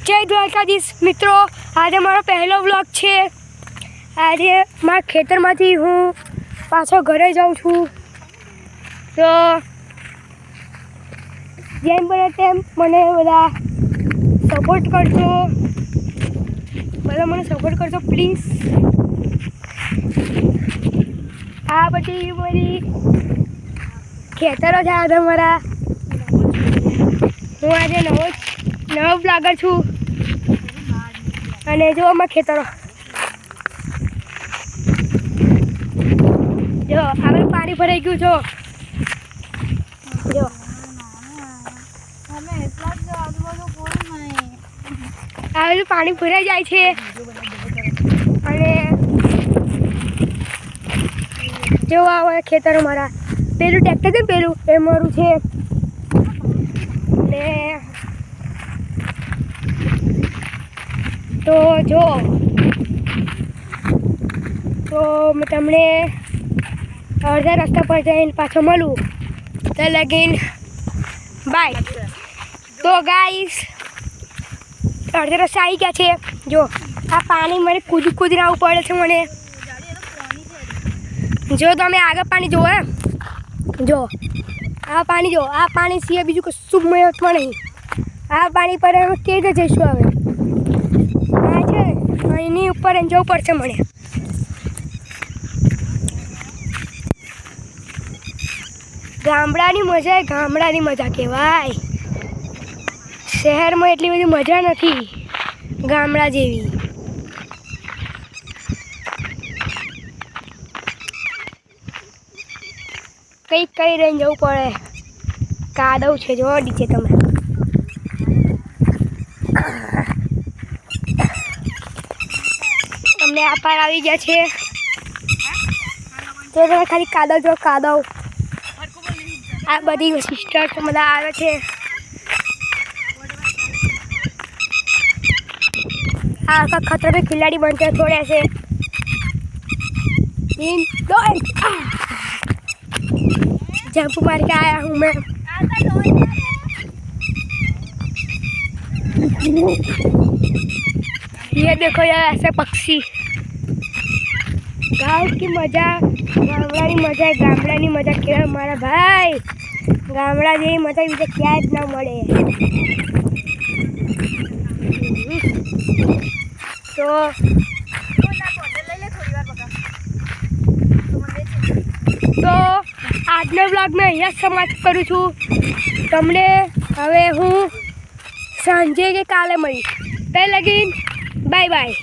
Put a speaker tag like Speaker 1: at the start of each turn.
Speaker 1: જય દ્વારકાધીશ મિત્રો, આજે મારો પહેલો વ્લોગ છે। આજે મારા ખેતરમાંથી હું પાછો ઘરે જાઉં છું, તો જેમ બને તેમ મને બધા સપોર્ટ કરજો, પ્લીઝ। આ બધી મારી ખેતરો છે, આજે મારા હું આજે નવો બ્લોગર છું અને જો અમારા ખેતરો જો આપણે પાણી ભરાઈ ગયું છો, જો આવેલું પાણી ભરાઈ જાય છે અને જો આ ખેતરો મારા પેલું ટ્રેક્ટર છે, પેલું એ મારું છે ને તો જો મેં તમને અડધા રસ્તા પર જઈને પાછો મળું તો લગીન બાય। તો ગાઈસ અડધા રસ્તા આવી ગયા છે, જો આ પાણી મને કૂદીને આવવું પડે છે મને। જો તમે આગળ પાણી જુઓ, જો આ પાણી જો, આ પાણી સિવાય બીજું કશું મહત્વ નહીં। આ પાણી પર અમે કેવી રીતે જઈશું? હવે આ છે એની ઉપર જવું પડશે મને। ગામડાની મજા કહેવાય, શહેરમાં એટલી બધી મજા નથી ગામડા જેવી। કંઈક કરી રહીને જવું પડે, કાદવ છે જો નીચે તમે। તમને આ પાર આવી ગયા છે તો તમે ખાલી કાદવ જો, કાદવ આ બધી સિસ્ટર બધા આવે છે। આ ખતરો में खिलाड़ी बनते हैं थोड़े से। 3 2 जंप मार के आया हूँ मैं। ये देखो यार ऐसे पक्षी, गाँव की मजा, गामडानी मजा क्या मारा भाई, गामडा जेवी मजा बीजे क्या ज ना मळे। तो આજનો વ્લોગ મેં અહીંયા સમાપ્ત કરું છું। તમને હવે હું સાંજે કે કાલે મળીશ, ત્યાં લગીન બાય બાય।